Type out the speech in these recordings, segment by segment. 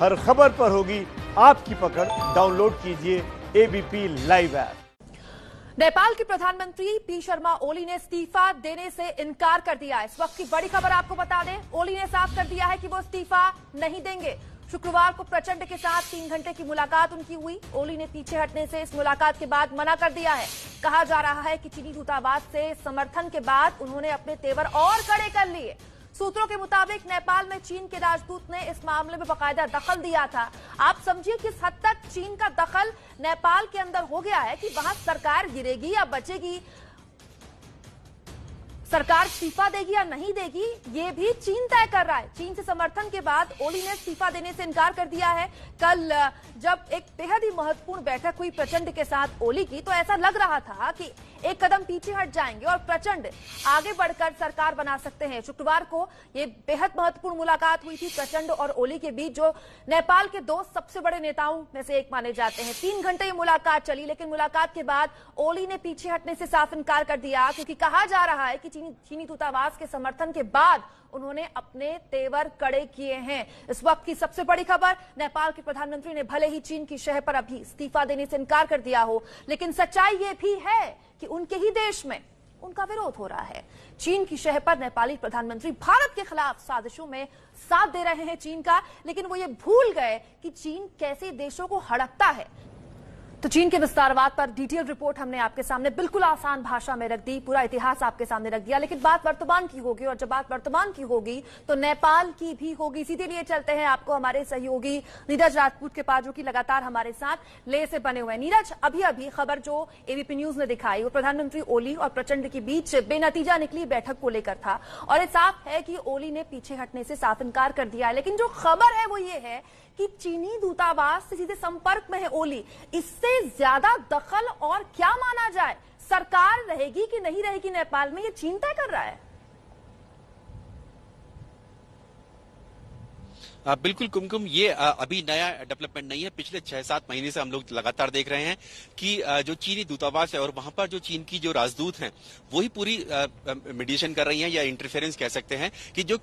हर खबर पर होगी आपकी पकड़। डाउनलोड कीजिए एबीपी लाइव ऐप। नेपाल के प्रधानमंत्री पी शर्मा ओली ने इस्तीफा देने से इनकार कर दिया है। इस वक्त की बड़ी खबर आपको बता दें, ओली ने साफ कर दिया है कि वो इस्तीफा नहीं देंगे। शुक्रवार को प्रचंड के साथ 3 घंटे की मुलाकात उनकी हुई। ओली ने पीछे हटने से इस मुलाकात के बाद मना कर दिया है। कहा जा रहा है कि चीनी दूतावास से समर्थन के बाद उन्होंने अपने तेवर और कड़े कर लिए। सूत्रों के मुताबिक नेपाल में चीन के राजदूत ने इस मामले में बाकायदा दखल दिया था। आप समझिए किस हद तक चीन का दखल नेपाल के अंदर हो गया है कि वहां सरकार गिरेगी या बचेगी, सरकार इस्तीफा देगी या नहीं देगी, ये भी चीन तय कर रहा है। चीन से समर्थन के बाद ओली ने इस्तीफा देने से इनकार कर दिया है। कल जब एक बेहद ही महत्वपूर्ण बैठक हुई प्रचंड के साथ ओली की, तो ऐसा लग रहा था कि एक कदम पीछे हट जाएंगे और प्रचंड आगे बढ़कर सरकार बना सकते हैं। शुक्रवार को ये बेहद महत्वपूर्ण मुलाकात हुई थी प्रचंड और ओली के बीच, जो नेपाल के 2 सबसे बड़े नेताओं में से एक माने जाते हैं। 3 घंटे ये मुलाकात चली, लेकिन मुलाकात के बाद ओली ने पीछे हटने से साफ इनकार कर दिया, क्योंकि कहा जा रहा है कि चीनी दूतावास के समर्थन के बाद उन्होंने अपने तेवर कड़े किए हैं। इस वक्त की सबसे बड़ी खबर, नेपाल के प्रधानमंत्री ने भले ही चीन की शह पर अभी इस्तीफा देने से इनकार कर दिया हो, लेकिन सच्चाई ये भी है कि उनके ही देश में उनका विरोध हो रहा है। चीन की शह पर नेपाली प्रधानमंत्री भारत के खिलाफ साजिशों में साथ दे रहे हैं चीन का, लेकिन वो ये भूल गए कि चीन कैसे देशों को हड़पता है। तो चीन के विस्तारवाद पर डिटेल रिपोर्ट हमने आपके सामने बिल्कुल आसान भाषा में रख दी, पूरा इतिहास आपके सामने रख दिया, लेकिन बात वर्तमान की होगी, और जब बात वर्तमान की होगी तो नेपाल की भी होगी। इसीलिए चलते हैं आपको हमारे सहयोगी नीरज राजपूत के पास, जो कि लगातार हमारे साथ ले से बने हुए हैं। नीरज, अभी अभी खबर जो एबीपी न्यूज ने दिखाई वो प्रधानमंत्री ओली और प्रचंड के बीच बेनतीजा निकली बैठक को लेकर था, और ये साफ है कि ओली ने पीछे हटने से साफ इनकार कर दिया है। लेकिन जो खबर है वो ये है कि चीनी दूतावास से सीधे संपर्क में है ओली। इससे ज्यादा दखल और क्या माना जाए? सरकार रहेगी कि नहीं रहेगी नेपाल में, ये चीन तय कर रहा है। बिल्कुल कुमकुम, ये अभी नया डेवलपमेंट नहीं है। पिछले 6-7 महीने से हम लोग लगातार देख रहे हैं कि जो चीनी दूतावास है और वहां पर जो चीन की जो राजदूत हैं वही पूरी मीडिएशन कर रही हैं, या इंटरफेरेंस कह सकते हैं, कि जो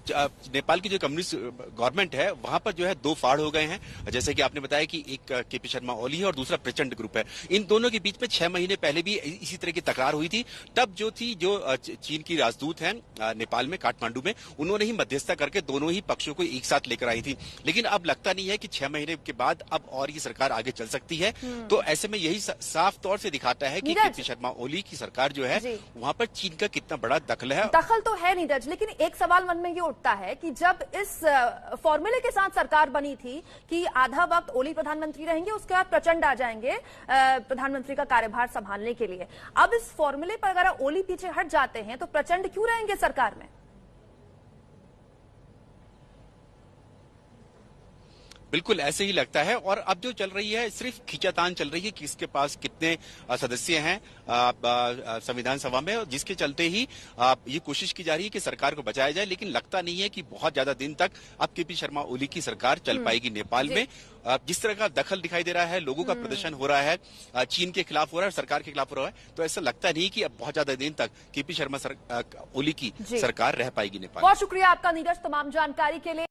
नेपाल की जो कम्युनिस्ट गवर्नमेंट है वहां पर जो है 2 फाड़ हो गए हैं। जैसे कि आपने बताया कि एक केपी शर्मा ओली है और दूसरा प्रचंड ग्रुप है। इन दोनों के बीच में 6 महीने पहले भी इसी तरह की तकरार हुई थी। तब जो चीन की राजदूत है नेपाल में, काठमांडू में, उन्होंने ही मध्यस्थता करके दोनों ही पक्षों को एक साथ लेकर आई थी। लेकिन अब लगता नहीं है कि 6 महीने के बाद अब और ये सरकार आगे चल सकती है। तो ऐसे में यही साफ तौर से दिखाता है कि केपी शर्मा ओली की सरकार जो है वहां पर चीन का कितना बड़ा दखल है। दखल तो है नीरज, लेकिन एक सवाल मन में ये उठता है कि जब इस फॉर्मूले के साथ सरकार बनी थी कि आधा वक्त ओली प्रधानमंत्री रहेंगे, उसके बाद प्रचंड आ जाएंगे प्रधानमंत्री का कार्यभार संभालने के लिए, अब इस फॉर्मूले पर अगर ओली पीछे हट जाते हैं तो प्रचंड क्यों रहेंगे सरकार में? बिल्कुल ऐसे ही लगता है। और अब जो चल रही है सिर्फ खींचातान चल रही है कि किसके पास कितने सदस्य हैं संविधान सभा में, जिसके चलते ही ये कोशिश की जा रही है कि सरकार को बचाया जाए। लेकिन लगता नहीं है कि बहुत ज्यादा दिन तक अब केपी शर्मा ओली की सरकार चल पाएगी नेपाल में। जिस तरह का दखल दिखाई दे रहा है, लोगों का प्रदर्शन हो रहा है, चीन के खिलाफ हो रहा है, सरकार के खिलाफ हो रहा है, तो ऐसा लगता नहीं कि अब बहुत ज्यादा दिन तक केपी शर्मा ओली की सरकार रह पाएगी नेपाल। बहुत शुक्रिया आपका नीरज तमाम जानकारी के लिए।